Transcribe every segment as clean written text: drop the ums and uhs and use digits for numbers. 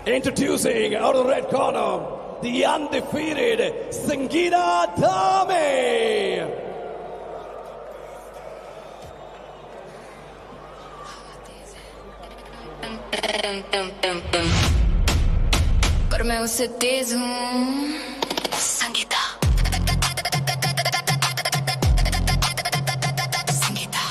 Introducing out of the red corner, the undefeated Sangita dhami. पर मैं उससे तेज हूँ संगीता संगीता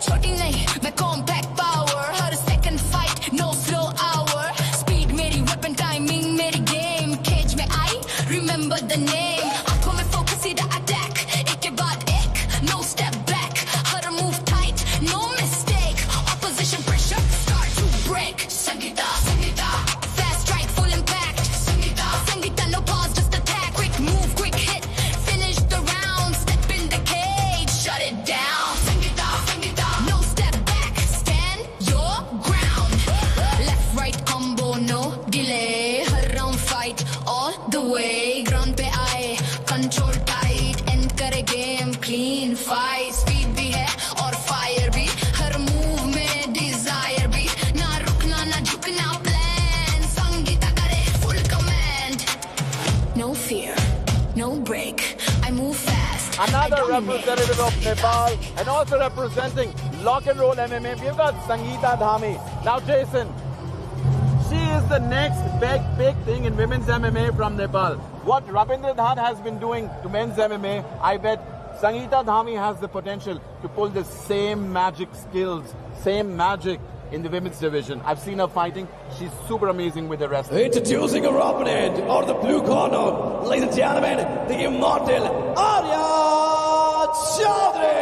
छोटी नहीं मैं कॉम्पैक्ट पावर हर second fight no slow our speed मेरी वेपन टाइमिंग मेरी गेम केज में आई रिमेंबर द नेम आंखों में फोकस सीधा अटैक एक के बाद एक नो स्टेप बैक हर move tight no mistake opposition pressure start to break Sangeeta Sangeeta fast strike full impact Sangeeta Sangeeta no pause just attack quick move quick hit finish the round step in the cage shut it down Sangeeta Sangeeta no step back stand your ground left right combo no delay her round fight all the way ground पे आए control tight end करे game clean fight speed भी है और fire भी हर move में desire भी ना रुकना ना झुकना plan संगीता करे full command no fear no break I move fast Another representative of Nepal and also representing Lock and Roll MMA, we've got Sangita dhami. Now Jason, she is the next big thing in women's MMA from Nepal. What Rabindra Dhan has been doing to men's MMA, I bet Sangita dhami has the potential to pull the same magic skills, same magic in the women's division. I've seen her fighting. She's super amazing with the wrestling. Introducing her opponent out of the blue corner, ladies and gentlemen, the immortal Arya Choudary.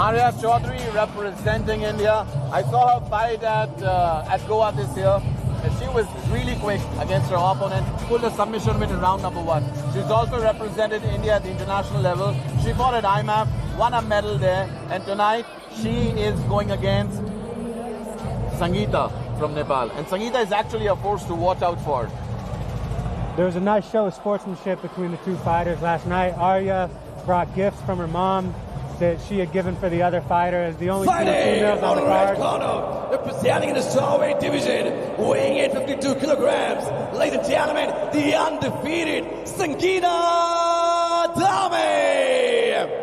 Arya Choudary representing India. I saw her fight at Goa this year. She was really quick against her opponent, pulled a submission win in round number 1. She's also represented India at the international level. She fought at IMAF, won a medal there, and tonight she is going against Sangita from Nepal. And Sangita is actually a force to watch out for. There was a nice show of sportsmanship between the two fighters last night. Arya brought gifts from her mom that she had given for the other fighter as the only two females on the card. Corner, representing in the strawweight division, weighing in 52 kilograms, ladies and gentlemen, the undefeated Sangita dhami.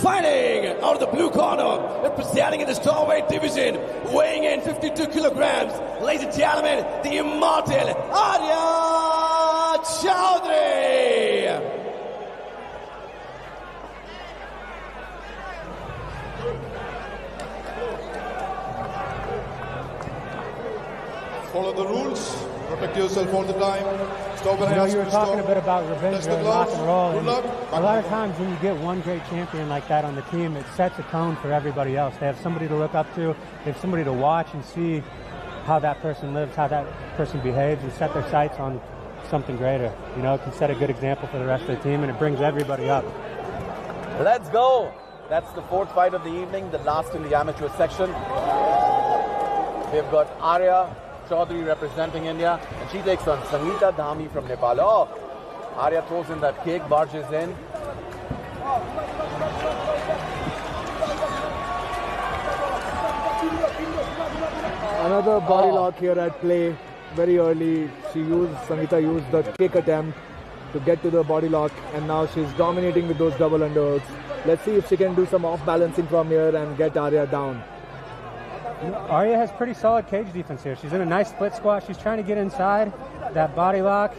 Fighting out of the blue corner, representing in the strawweight division, weighing in 52 kilograms, ladies and gentlemen, the immortal Arya Choudary. Follow the rules, protect yourself all the time. Stop and you were talking a bit about revenge and rock and roll. And a lot of times when you get one great champion like that on the team, it sets a tone for everybody else. They have somebody to look up to, they have somebody to watch and see how that person lives, how that person behaves, and set their sights on something greater. You know, it can set a good example for the rest of the team, and it brings everybody up. Let's go. That's the fourth fight of the evening, the last in the amateur section. We've got Arya Choudary representing India, and she takes on Sangita dhami from Nepal. Oh, Arya throws in that kick, barges in. Another body lock here at play very early. Sangita used the kick attempt to get to the body lock, and now she's dominating with those double underhooks. Let's see if she can do some off balancing from here and get Arya down. Arya has pretty solid cage defense here. She's in a nice split squat. She's trying to get inside that body lock,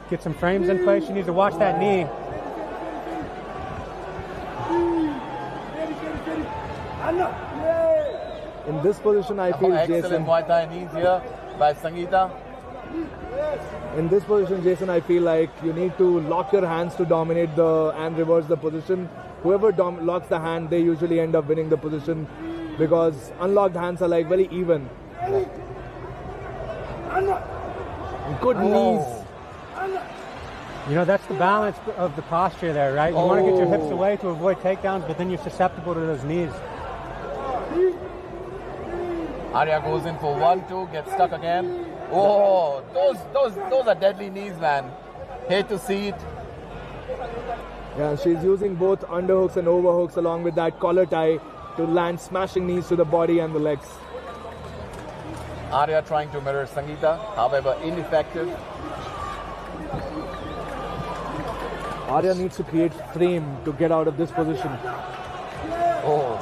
get some frames in place. She needs to watch that knee. In this position, I feel Jason. Muay Thai knees here by Sangita. In this position, Jason, I feel like you need to lock your hands to dominate and reverse the position. Whoever locks the hand, they usually end up winning the position because unlocked hands are like very even. Good knees. You know, that's the balance of the posture there, right? You want to get your hips away to avoid takedowns, but then you're susceptible to those knees. Arya goes in for 1-2, gets stuck again. Oh, those are deadly knees, man. Hate to see it. Yeah, she's using both underhooks and overhooks along with that collar tie to land smashing knees to the body and the legs. Arya trying to mirror Sangita, however ineffective. Arya needs to create frame to get out of this position. Oh.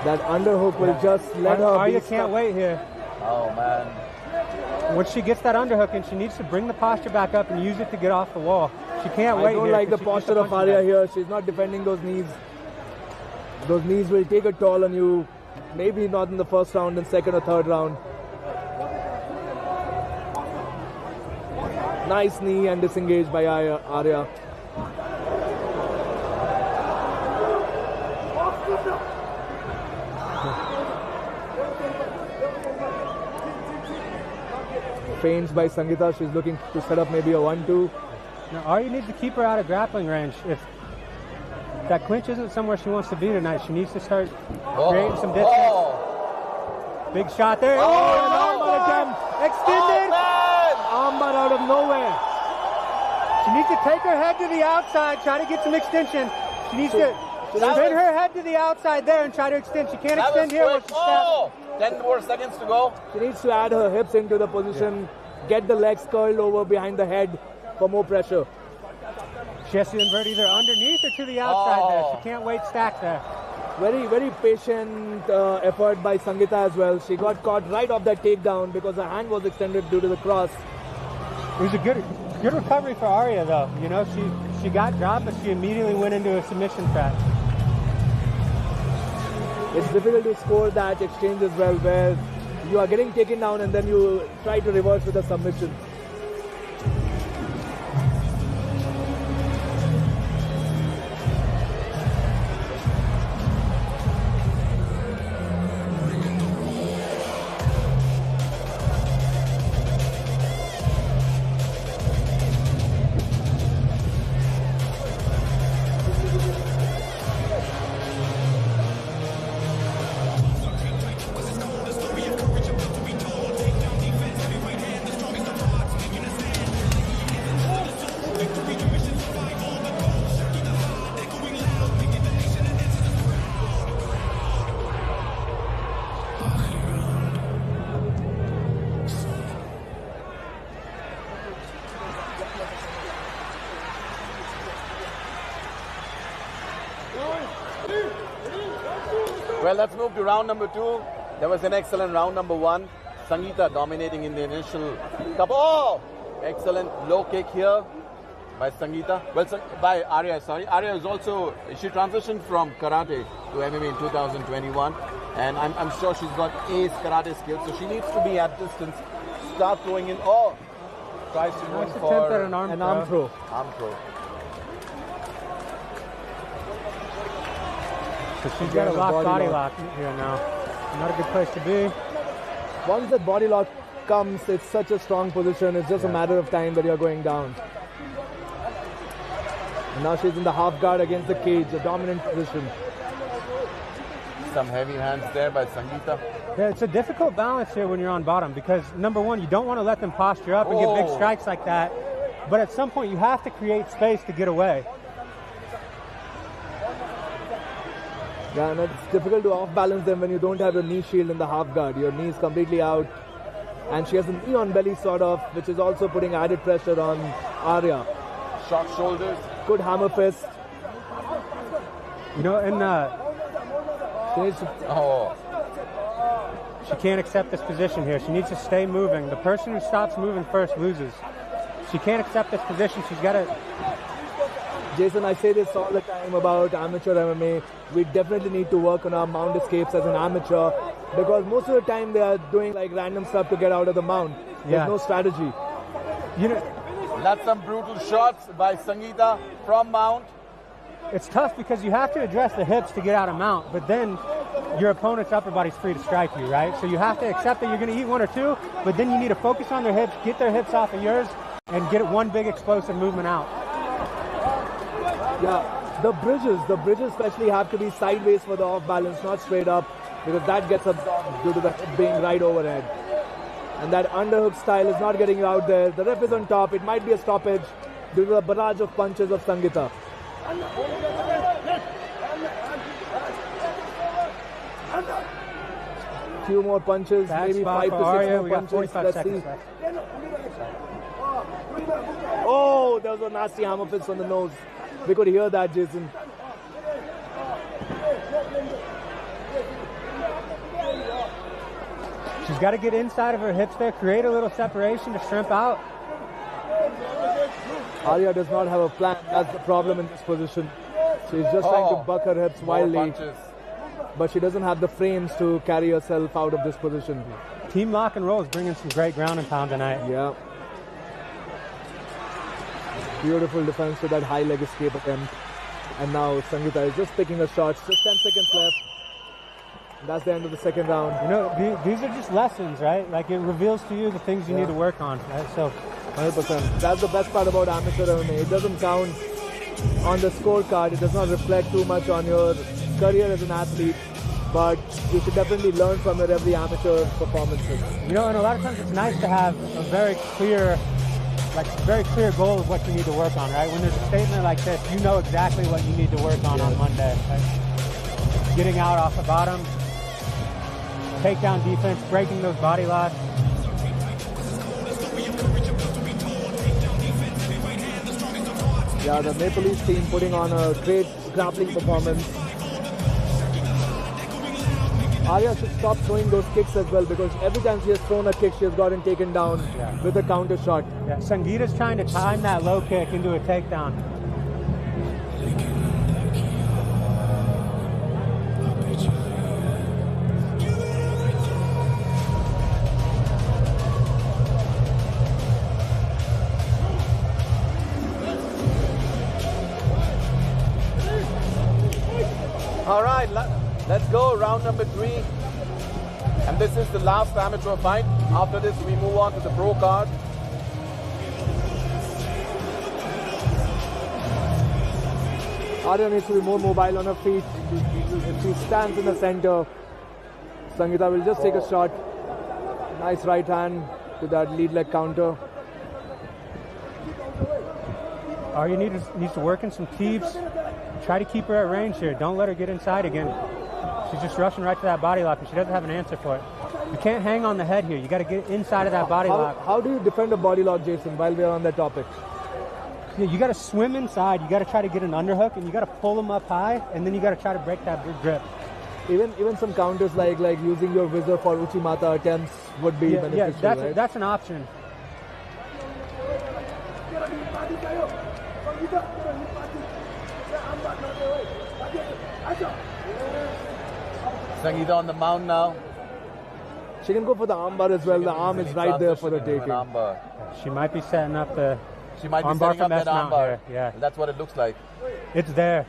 That underhook will just let her Arya can't wait here. Oh, man. Once she gets that underhook in, she needs to bring the posture back up and use it to get off the wall. She can't wait. I don't like the posture of Arya here. She's not defending those knees. Those knees will take a toll on you. Maybe not in the first round, in second or third round. Nice knee and disengaged by Arya. Feints by Sangita. She's looking to set up maybe a 1-2. Now, Arya needs to keep her out of grappling range. If that clinch isn't somewhere she wants to be tonight, she needs to start creating some distance. Big shot there. An armbar attempt. Extended. Armbar out of nowhere. She needs to take her head to the outside, try to get some extension. She needs to spin her head to the outside there and try to extend. She can't extend here once she steps. 10 more seconds to go. She needs to add her hips into the position, get the legs curled over behind the head for more pressure. She has to invert either underneath or to the outside there. She can't wait stack there. Very, very patient effort by Sangita as well. She got caught right off that takedown because her hand was extended due to the cross. It was a good recovery for Arya though. You know, she got dropped, but she immediately went into a submission trap. It's difficult to score that exchange as well, where you are getting taken down and then you try to reverse with a submission. Well, let's move to round number 2. There was an excellent round number 1. Sangita dominating in the initial couple. Oh! Excellent low kick here by Sangita. Well, by Arya, sorry. Arya is also, she transitioned from karate to MMA in 2021. And I'm sure she's got ace karate skills. So she needs to be at distance. Start throwing in. Oh! Tries to go for an arm throw. Arm throw. So she's got a locked body lock here now. Not a good place to be. Once that body lock comes, it's such a strong position. It's just a matter of time that you're going down. And now she's in the half guard against the cage, a dominant position. Some heavy hands there by Sangita. Yeah, it's a difficult balance here when you're on bottom because, number one, you don't want to let them posture up and get big strikes like that. But at some point, you have to create space to get away. Yeah, and it's difficult to off-balance them when you don't have your knee shield in the half guard. Your knee is completely out. and she has an knee on belly sort of, which is also putting added pressure on Arya. Short shoulders. Good hammer fist. You know, and she needs to, she can't accept this position here. She needs to stay moving. The person who stops moving first loses. She can't accept this position. She's got to... Jason, I say this all the time about amateur MMA. We definitely need to work on our mount escapes as an amateur, because most of the time they are doing like random stuff to get out of the mount. There's no strategy. You know, that's some brutal shots by Sangita from mount. It's tough because you have to address the hips to get out of mount, but then your opponent's upper body's free to strike you, right? So you have to accept that you're going to eat one or two, but then you need to focus on their hips, get their hips off of yours, and get one big explosive movement out. Yeah, the bridges especially have to be sideways for the off balance, not straight up, because that gets absorbed due to the hip being right overhead. And that underhook style is not getting you out there. The ref is on top. It might be a stoppage due to the barrage of punches of Sangita. Few more punches, maybe 5 to 6 more punches. Let's see. Oh, there was a nasty hammer fist on the nose. We could hear that, Jason. She's got to get inside of her hips there, create a little separation to shrimp out. Arya does not have a plan. That's the problem in this position. She's just trying to buck her hips wildly. But she doesn't have the frames to carry herself out of this position. Team Lock and Roll is bringing some great ground and pound tonight. Yeah. Beautiful defense to that high leg escape attempt. And now Sangita is just picking her shots. Just 10 seconds left. That's the end of the second round. You know, these are just lessons, right? Like, it reveals to you the things you need to work on. Right? So, 100%. That's the best part about amateur MMA. It doesn't count on the scorecard. It does not reflect too much on your career as an athlete. But you should definitely learn from your every amateur performances. You know, and a lot of times it's nice to have a very clear goal of what you need to work on, right? When there's a statement like this, you know exactly what you need to work on Monday. Right? Getting out off the bottom, takedown defense, breaking those body locks. Yeah, the Nepalese team putting on a great grappling performance. Arya should stop throwing those kicks as well, because every time she has thrown a kick, she has gotten taken down with a counter shot. Yeah, Sangita's trying to time that low kick into a takedown. All right, let's go. Round number 3. And this is the last amateur fight. After this, we move on to the pro card. Arya needs to be more mobile on her feet. If she stands in the center, Sangita will just take a shot. Nice right hand to that lead leg counter. Arya needs to work in some teeps. Try to keep her at range here. Don't let her get inside again. She's just rushing right to that body lock, and she doesn't have an answer for it. You can't hang on the head here. You got to get inside of that body lock. How do you defend a body lock, Jason, while we're on that topic? Yeah, you got to swim inside. You got to try to get an underhook, and you got to pull them up high, and then you got to try to break that big grip. Even some counters like using your visor for Uchimata attempts would be beneficial, right? That's an option. Sangita on the mount now. She can go for the armbar as well. The arm is right there for the taking. She might be setting up the She might be armbar setting up that armbar. Yeah, That's what it looks like. it's there.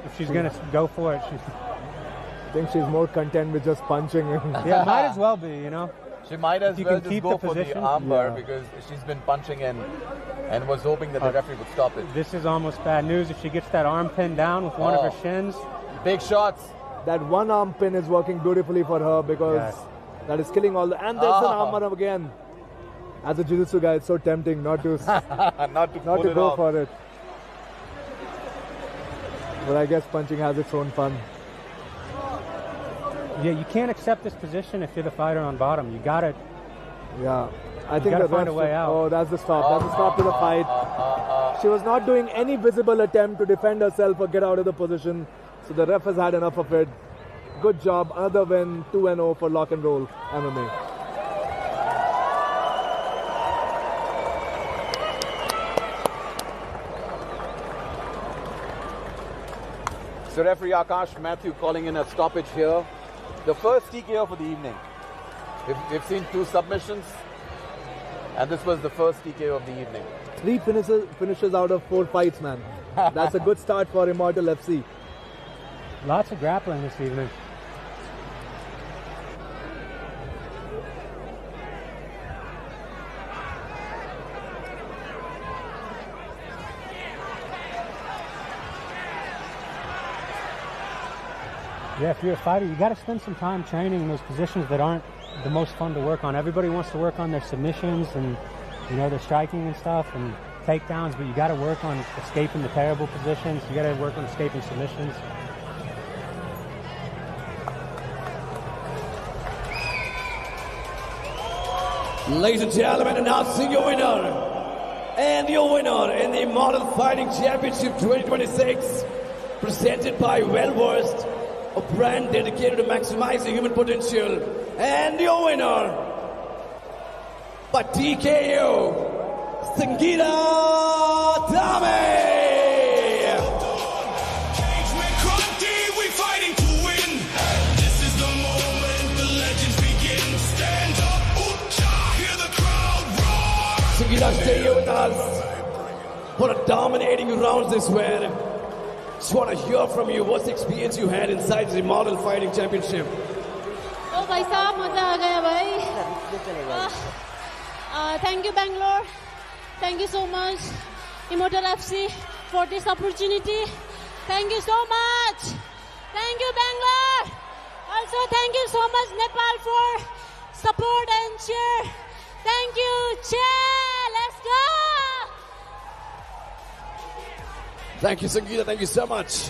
If she's gonna go for it, I think she's more content with just punching him. yeah, might as well be. You know. She might as you well can just keep go the for the position. armbar because she's been punching and was hoping that the referee would stop it. This is almost bad news if she gets that arm pinned down with one of her shins. Big shots. That one arm pin is working beautifully for her because that is killing all the... And there's an armbar again. As a jiu-jitsu guy, it's so tempting not to go for it. But I guess punching has its own fun. Yeah, you can't accept this position if you're the fighter on bottom. You gotta Yeah. I think gotta the find a ref way should- out. Oh, that's the stop. That's the stop to the fight. She was not doing any visible attempt to defend herself or get out of the position. So the ref has had enough of it. Good job. Another win, 2-0 for Lock and Roll MMA. So referee Akash Matthew calling in a stoppage here. The first TKO for the evening. We've seen 2 submissions, and this was the first TKO of the evening. 3 finishes out of 4 fights, man. That's a good start for Immortal FC. Lots of grappling this evening. Yeah, if you're a fighter, you got to spend some time training in those positions that aren't the most fun to work on. Everybody wants to work on their submissions and, you know, their striking and stuff and takedowns, but you got to work on escaping the terrible positions. You got to work on escaping submissions. Ladies and gentlemen, announcing your winner. And your winner in the Immortal Fighting Championship 2026, presented by Well-Versed, a brand dedicated to maximizing human potential. And your winner, by TKO, Sangita dhami. Sangita, stay here with us. What a dominating round this were. Just want to hear from you. What's the experience you had inside the Immortal Fighting Championship? Oh, भाई साहब मजा आ गया भाई. Thank you Bangalore. Thank you so much Immortal FC for this opportunity. Thank you so much. Thank you Bangalore. Also thank you so much Nepal for support and cheer. Thank you. Cheer. Let's go. Thank you, Sangita. Thank you so much.